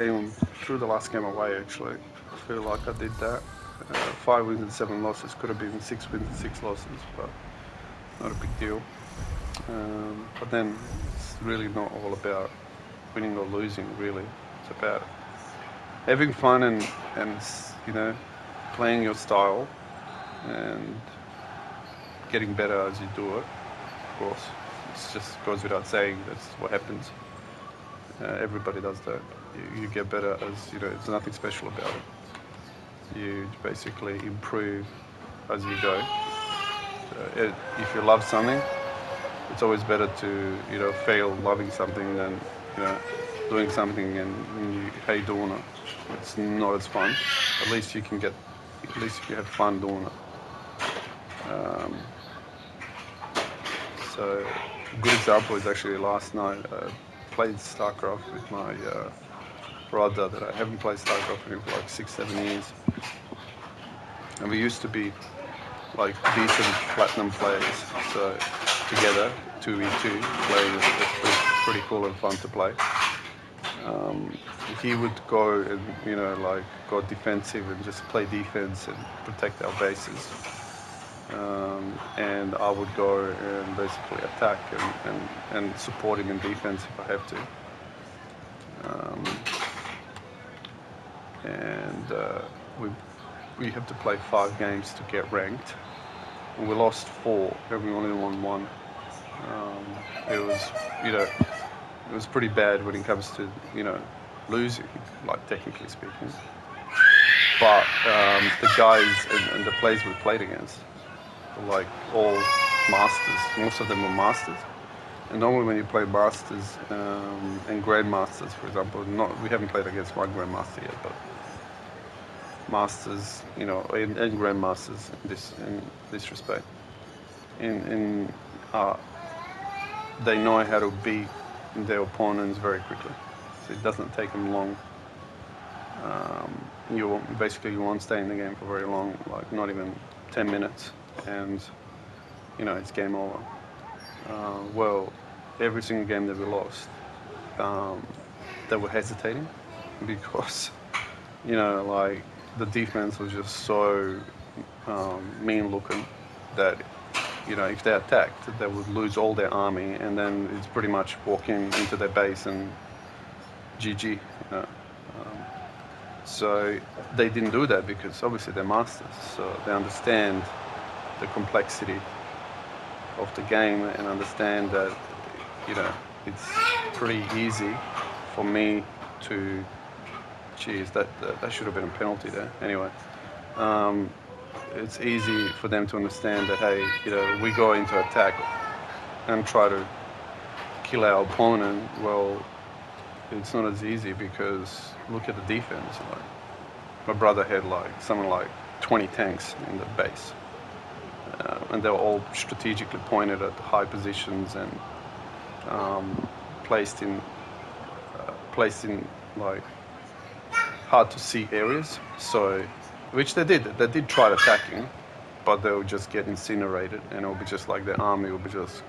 Through the last game away, actually. I feel like I did that. 5 wins and 7 losses. Could have been 6 wins and 6 losses, but not a big deal. But then it's really not all about winning or losing. Really, it's about having fun and you know playing your style and getting better as you do it. Of course, it just goes without saying. That's what happens. Everybody does that. You get better as you know. There's nothing special about it. You basically improve as you go. If you love something, it's always better to fail loving something than you know doing something and you hate doing it. It's not as fun. At least you can get. At least you have fun doing it. Um, so a good example is actually last night. I played StarCraft with my brother that I haven't played StarCraft with him for like 6, 7 years, and we used to be like decent platinum players. So together, 2v2 playing is pretty cool and fun to play. Um, he would go and like go defensive and just play defense and protect our bases. And I would go and basically attack and support him in defense if I have to. Um, and we we have to play 5 games to get ranked. And we lost 4, and we only won 1. It was, it was pretty bad when it comes to, losing, like technically speaking. But the guys and the players we played against were like all masters. Most of them were masters. And normally when you play masters and grandmasters, for example, not we haven't played against one grandmaster yet, but masters, and grandmasters in this respect, in uh, they know how to beat their opponents very quickly. So it doesn't take them long. You won't stay in the game for very long, like not even 10 minutes, and it's game over. Well, every single game that we lost, um, they were hesitating because like the defense was just so mean looking that if they attacked, they would lose all their army, and then it's pretty much walking into their base and GG. So they didn't do that because obviously they're masters, so they understand the complexity of the game and understand that it's pretty easy for me to. Geez, that should have been a penalty there. Anyway, um, it's easy for them to understand that hey, we go into attack and try to kill our opponent. Well, it's not as easy because look at the defense. Like my brother had like something like 20 tanks in the base, and they were all strategically pointed at high positions and um, placed in placed in like hard to see areas. So, which they did. They did try attacking, but they would just get incinerated, and it would be just like their army would be just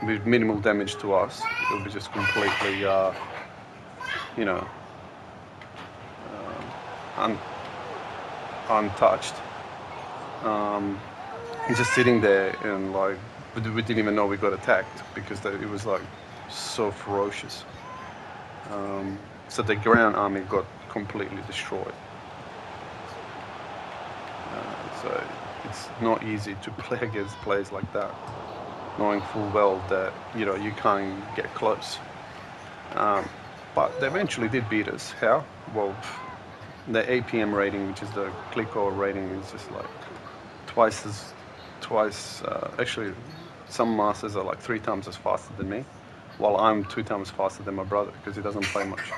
with minimal damage to us. It would be just completely, you know, un- untouched. Um, just sitting there and like we didn't even know we got attacked because it was like so ferocious. So the ground army got completely destroyed. So it's not easy to play against players like that, knowing full well that you can't get close. Um, but they eventually did beat us. How? Well, the APM rating, which is the click over rating, is just like twice as twice. Actually, some masters are like 3 times as faster than me, while I'm 2 times faster than my brother because he doesn't play much.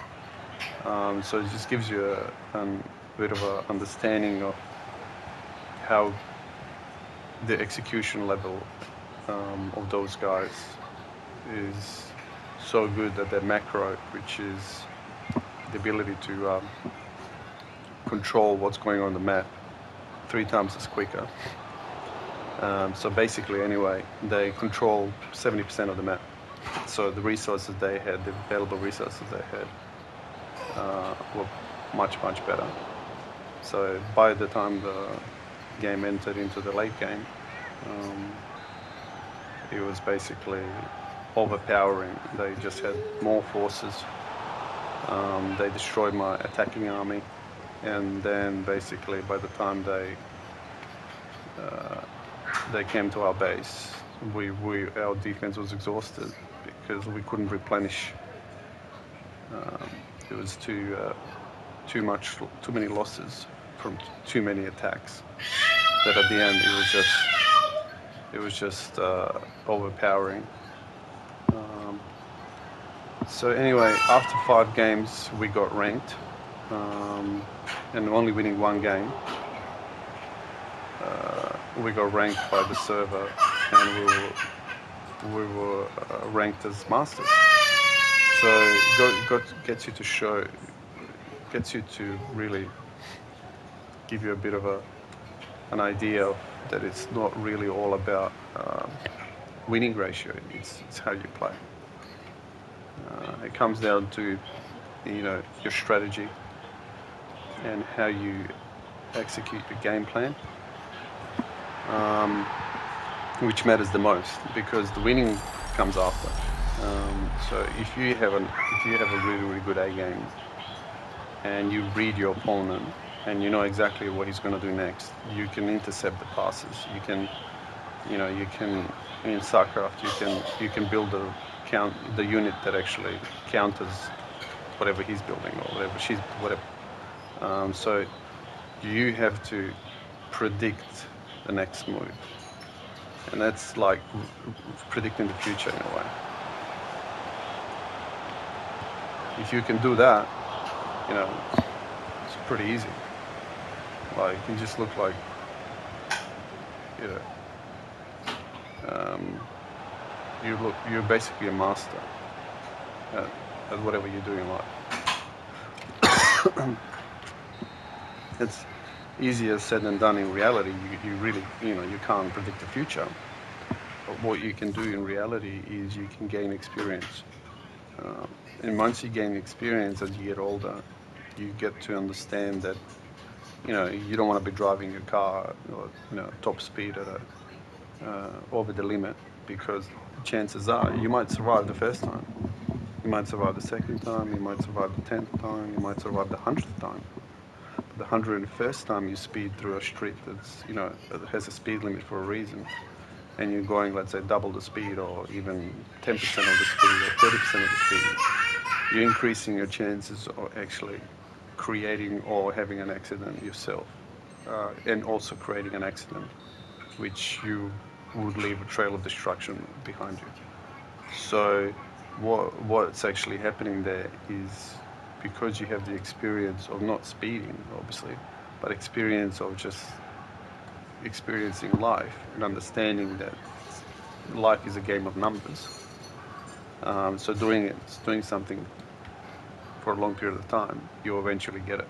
So it just gives you a bit of a understanding of how the execution level of those guys is so good that their macro, which is the ability to control what's going on the map, 3 times as quicker. So basically, anyway, they control 70% of the map. So the resources they had, the available resources they had, were much better. So by the time the game entered into the late game, it was basically overpowering. They just had more forces. They destroyed my attacking army, and then basically by the time they came to our base, our defense was exhausted because we couldn't replenish. It was too many losses from too many attacks. That at the end it was just overpowering. So anyway, after 5 games, we got ranked, and only winning 1 game, we got ranked by the server, and we were ranked as masters. So gets you to really give you a bit of an idea that it's not really all about winning ratio. It's how you play. It comes down to your strategy and how you execute your game plan, which matters the most, because the winning comes after. So if you have a really good A game and you read your opponent and you know exactly what he's going to do next, you can intercept the passes. You can in StarCraft you can build the unit that actually counters whatever he's building or whatever. So you have to predict the next move, and that's like predicting the future in a way. If you can do that, it's pretty easy. Like, you just look like, you're basically a master at whatever you're doing in life. It's easier said than done in reality. You really, you can't predict the future. But what you can do in reality is you can gain experience. And once you gain experience as you get older, you get to understand that, you don't want to be driving your car top speed at over the limit, because chances are you might survive the first time. You might survive the second time, you might survive the 10th time, you might survive the 100th time. But the 101st time you speed through a street that's, that has a speed limit for a reason, and you're going, let's say, double the speed, or even 10% of the speed, or 30% of the speed, you're increasing your chances of actually creating or having an accident yourself, and also creating an accident which you would leave a trail of destruction behind you. So what's actually happening there is, because you have the experience of not speeding, obviously, but experience of just experiencing life and understanding that life is a game of numbers. So doing something for a long period of time, you eventually get it.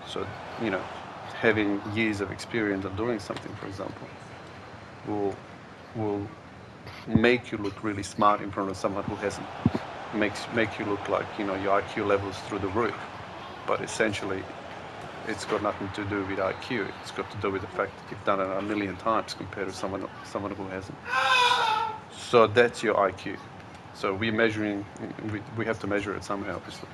So, having years of experience of doing something, for example, will make you look really smart in front of someone who hasn't. Make you look like, your IQ level's through the roof. But essentially, it's got nothing to do with IQ. It's got to do with the fact that you've done it 1,000,000 times compared to someone who hasn't. So that's your IQ. So we have to measure it somehow, obviously.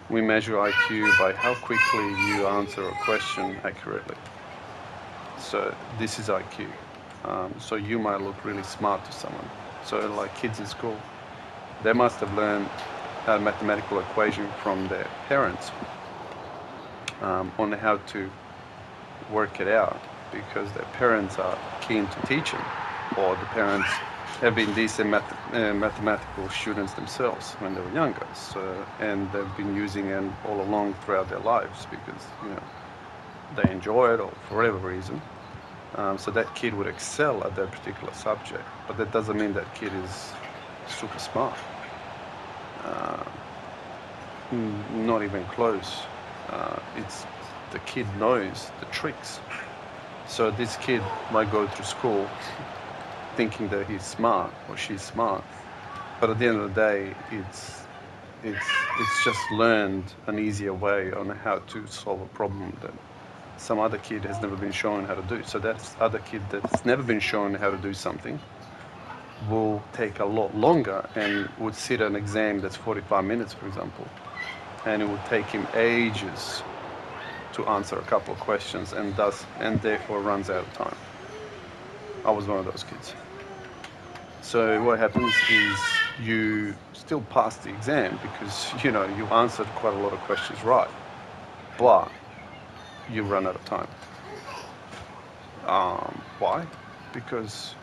We measure IQ by how quickly you answer a question accurately. So this is IQ. So you might look really smart to someone. So like kids in school, they must have learned a mathematical equation from their parents on how to work it out, because their parents are keen to teach them, or the parents have been decent mathematical students themselves when they were younger. So, and they've been using it all along throughout their lives because, they enjoy it, or for whatever reason. So that kid would excel at that particular subject, but that doesn't mean that kid is super smart. Not even close. It's the kid knows the tricks. So this kid might go through school thinking that he's smart or she's smart, but at the end of the day, it's just learned an easier way on how to solve a problem that some other kid has never been shown how to do. So that other kid that's never been shown how to do something will take a lot longer and would sit an exam that's 45 minutes, for example, and it would take him ages to answer a couple of questions and therefore runs out of time. I was one of those kids. So what happens is you still pass the exam because you answered quite a lot of questions right, but you run out of time. Why? Because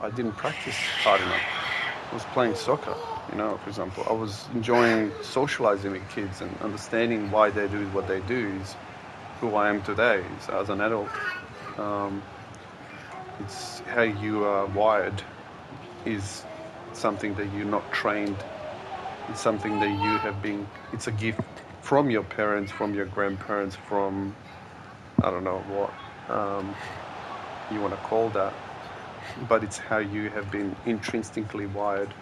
I didn't practice hard enough. I was playing soccer, for example. I was enjoying socializing with kids and understanding why they do what they do is who I am today as an adult. It's how you are wired is something that you're not trained. It's something that you have been, it's a gift from your parents, from your grandparents, from, I don't know what you want to call that, but it's how you have been intrinsically wired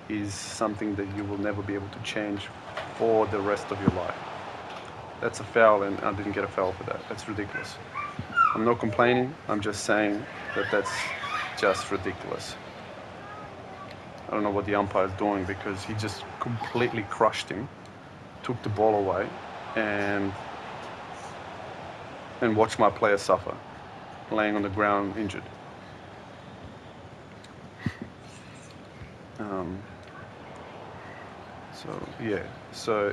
is something that you will never be able to change for the rest of your life. That's a foul, and I didn't get a foul for that. That's ridiculous. I'm not complaining, I'm just saying that that's just ridiculous. I don't know what the umpire's doing because he just completely crushed him, took the ball away, and watched my player suffer, laying on the ground injured. So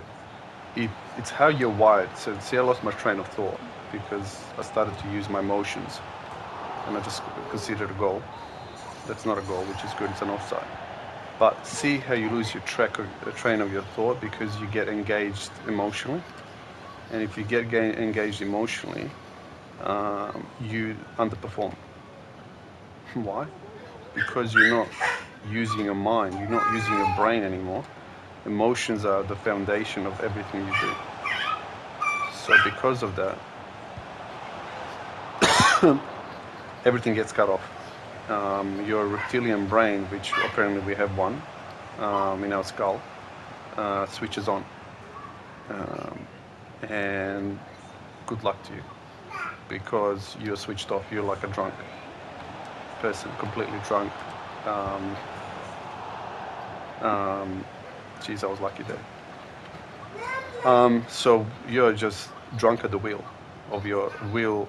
it's how you're wired. So see, I lost my train of thought because I started to use my emotions, and I just considered a goal. That's not a goal, which is good. It's an offside. But see how you lose your train of your thought because you get engaged emotionally. And if you get engaged emotionally, you underperform. Why? Because you're not using your mind, you're not using your brain anymore. Emotions are the foundation of everything you do. So because of that, everything gets cut off. Your reptilian brain, which apparently we have one in our skull, switches on. And good luck to you because you're switched off. You're like a drunk person, completely drunk. Geez, I was lucky there. So you're just drunk at the wheel of your wheel,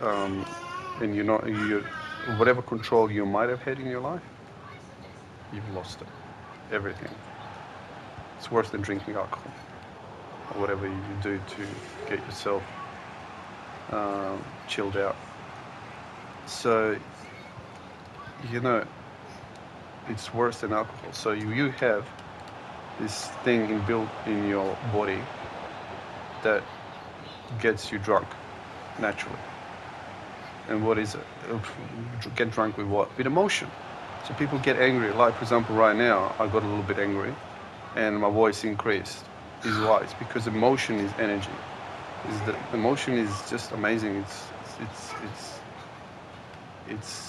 and you whatever control you might have had in your life, you've lost it. Everything. It's worse than drinking alcohol or whatever you do to get yourself chilled out. So it's worse than alcohol. So you have this thing inbuilt in your body that gets you drunk naturally. And what is it? Get drunk with what? With emotion. So people get angry. Like, for example, right now, I got a little bit angry and my voice increased. Is why? It's because emotion is energy. Emotion is just amazing. It's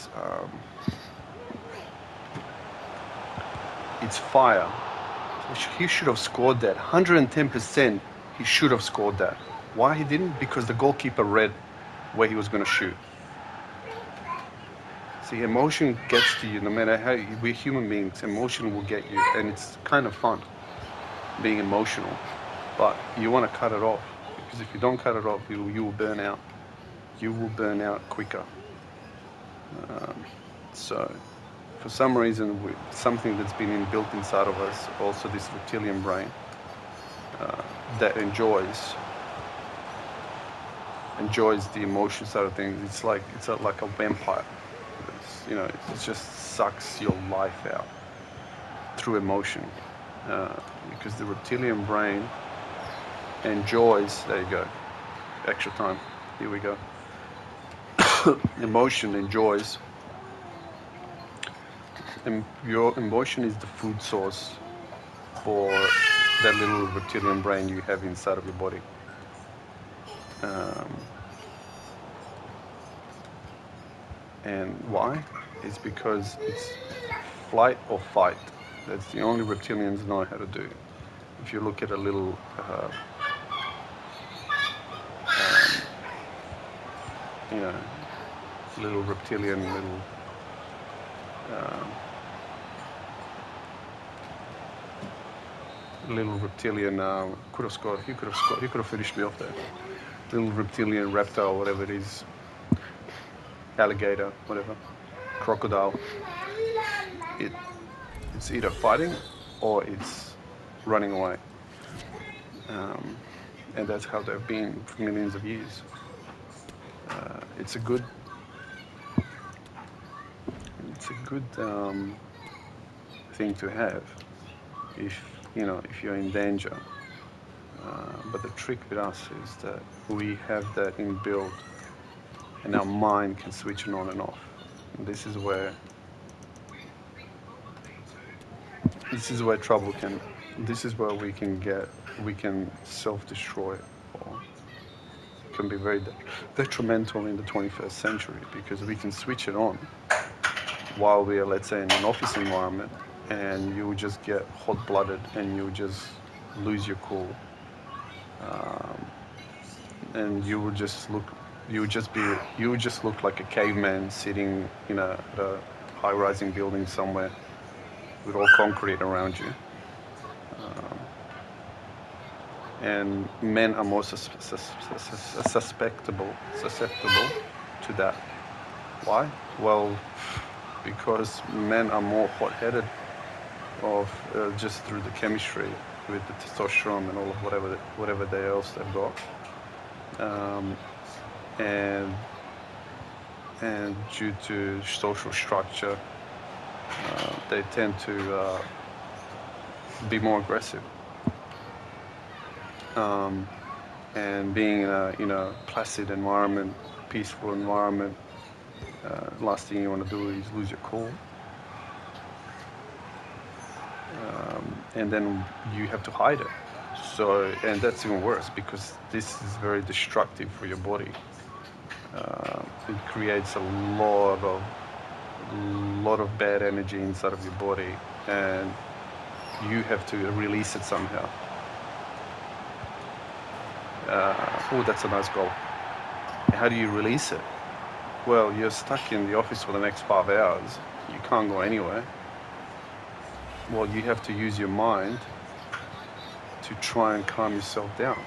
fire. He should have scored that. 110%, he should have scored that. Why he didn't? Because the goalkeeper read where he was going to shoot. See, emotion gets to you no matter how. We're human beings. Emotion will get you, and it's kind of fun being emotional. But you want to cut it off because if you don't cut it off, you will burn out. You will burn out quicker. So, for some reason, something that's been inbuilt inside of us, also this reptilian brain, that enjoys the emotion side of things. It's like a vampire. It just sucks your life out through emotion, because the reptilian brain enjoys. There you go. Extra time. Here we go. Emotion enjoys. And your emotion is the food source for that little reptilian brain you have inside of your body. And why? It's because it's flight or fight. That's the only reptilians know how to do. if you look at a little you know, little reptilian, little reptilian. Could have scored. He could have scored. He could have finished me off there. Little reptilian reptile, whatever it is, alligator, whatever, crocodile. It's either fighting or it's running away, and that's how they've been for millions of years. It's a good thing to have if you're in danger. But the trick with us is that we have that inbuilt, and our mind can switch it on and off. And this is where trouble can. This is where we can self-destroy, or can be very detrimental in the 21st century, because we can switch it on while we are, let's say, in an office environment, and you would just get hot-blooded and you would just lose your cool, and you would just look like a caveman sitting in a high-rising building somewhere with all concrete around you. And men are more susceptible to that. Why? Well, because men are more hot-headed just through the chemistry with the testosterone and all of whatever else they've got, and due to social structure, they tend to be more aggressive. And being in a placid environment, peaceful environment, last thing you want to do is lose your cool. And then you have to hide it. So, and that's even worse, because this is very destructive for your body. It creates a lot of bad energy inside of your body, and you have to release it somehow. Oh, that's a nice goal. How do you release it? Well, you're stuck in the office for the next 5 hours. You can't go anywhere. Well, you have to use your mind to try and calm yourself down.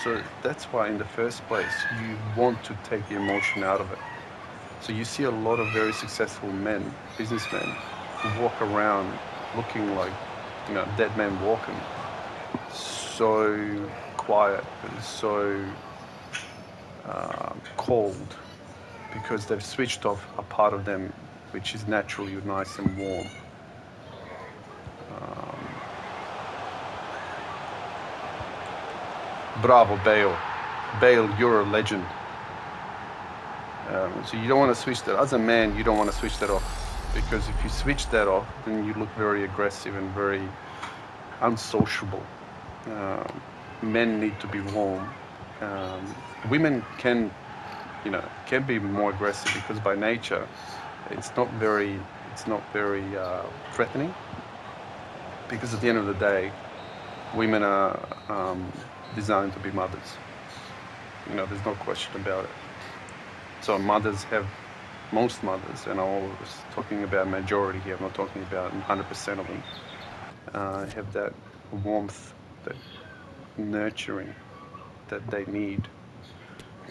So that's why, in the first place, you want to take the emotion out of it. So you see a lot of very successful men, businessmen, who walk around looking like, dead men walking. So quiet and so cold, because they've switched off a part of them which is naturally nice and warm. Bravo, Bale. Bale, you're a legend. So you don't want to switch that. As a man, you don't want to switch that off, because if you switch that off, then you look very aggressive and very unsociable. Men need to be warm. Women can be more aggressive, because by nature, it's not very threatening. Because at the end of the day, women are designed to be mothers. There's no question about it. So most mothers, and I'm always talking about majority here, I'm not talking about 100% of them, have that warmth, that nurturing that they need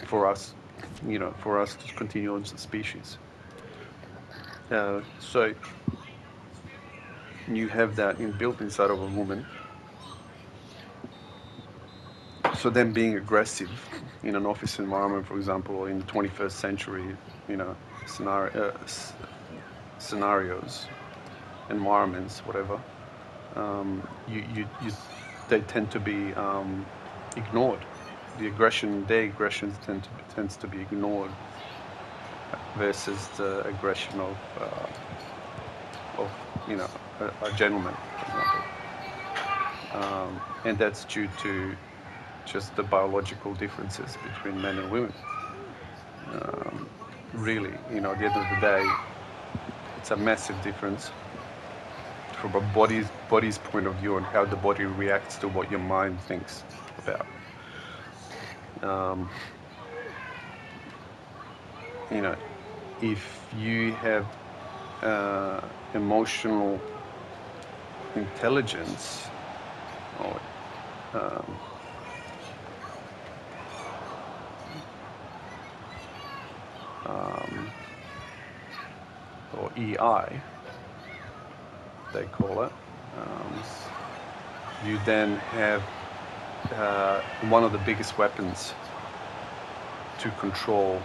for us, to continue as a species. So you have that inbuilt inside of a woman. So them being aggressive in an office environment, for example, or in the 21st century, scenarios, environments, whatever, they tend to be ignored. Their aggression tends to be ignored, versus the aggression of a gentleman, for example, and that's due to just the biological differences between men and women. Really, at the end of the day, it's a massive difference. from a body's point of view and how the body reacts to what your mind thinks about. You know, if you have emotional intelligence or or EI, they call it, you then have one of the biggest weapons to control,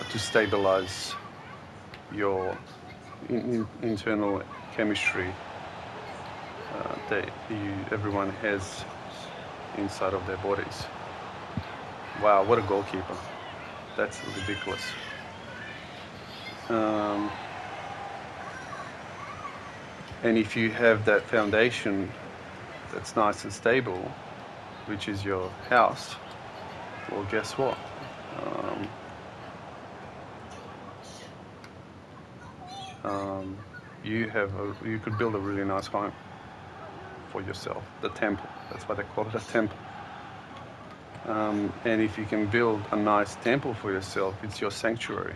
to stabilize your internal chemistry that everyone has inside of their bodies. Wow, what a goalkeeper. That's ridiculous. And if you have that foundation that's nice and stable, which is your house, well, guess what? You could build a really nice home for yourself, the temple. That's why they call it a temple. And if you can build a nice temple for yourself, it's your sanctuary.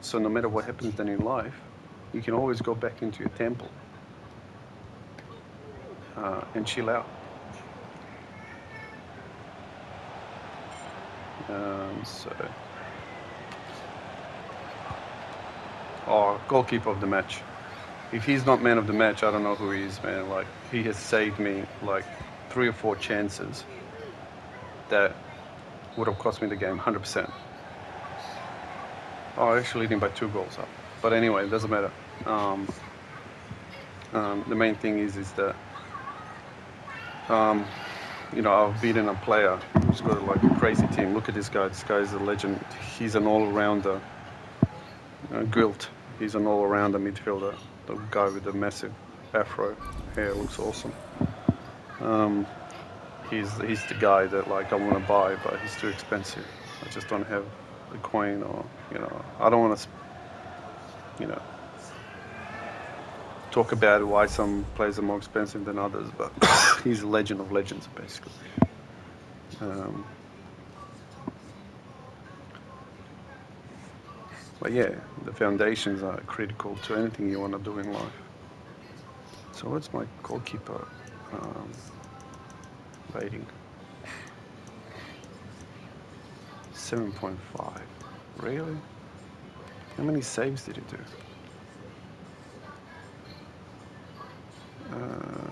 So no matter what happens then in life, you can always go back into your temple and chill out. Goalkeeper of the match. If he's not man of the match, I don't know who he is, man. Like, he has saved me like 3 or 4 chances that would have cost me the game 100%. Oh, I actually leading by 2 goals up. But anyway, it doesn't matter. The main thing is that you know, I've beaten a player who's got like a crazy team. Look at this guy. This guy is a legend. He's an all-rounder. Gwilt. He's an all-rounder midfielder. The guy with the massive afro hair looks awesome. He's the guy that like I want to buy, but he's too expensive. I just don't have the coin, or you know, I don't want to, you know, talk about why some players are more expensive than others, but he's a legend of legends, basically. But yeah, the foundations are critical to anything you want to do in life. So what's my goalkeeper rating? 7.5. Really? How many saves did he do?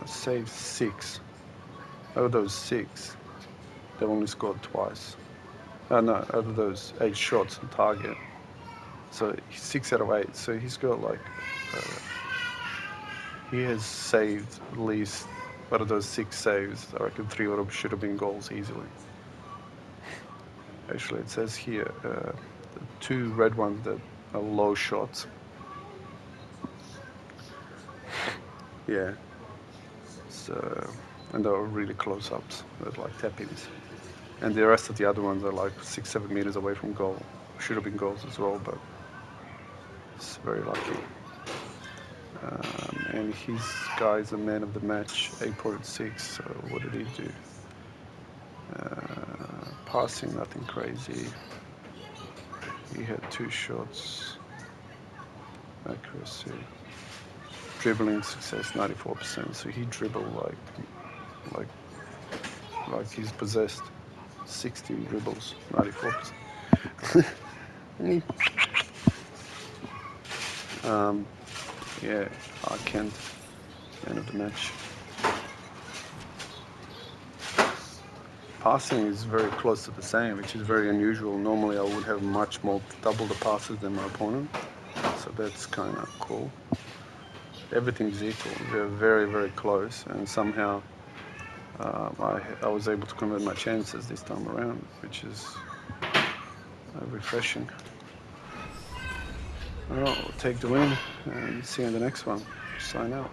Saved 6. Out of those 6, they only scored twice. No, out of those 8 shots on target. So 6 out of 8. So he's got like, he has saved at least, out of those 6 saves, I reckon 3 of them should have been goals easily. Actually, it says here, the 2 red ones that are low shots. Yeah. So, and they were really close-ups. They're like tap-ins. And the rest of the other ones are like 6-7 meters away from goal. Should have been goals as well, but it's very lucky. And his guy's a man of the match, 8.6. So what did he do? Passing, nothing crazy. He had 2 shots. Accuracy. Dribbling success, 94%. So he dribbled like he's possessed. 60 dribbles, 94%. Yeah, R.Kent, man of the match. Passing is very close to the same, which is very unusual. Normally I would have much more, double the passes than my opponent. So that's kind of cool. Everything's equal. They're very, very close, and somehow I was able to convert my chances this time around, which is refreshing. All right, we'll take the win and see you in the next one. Sign out.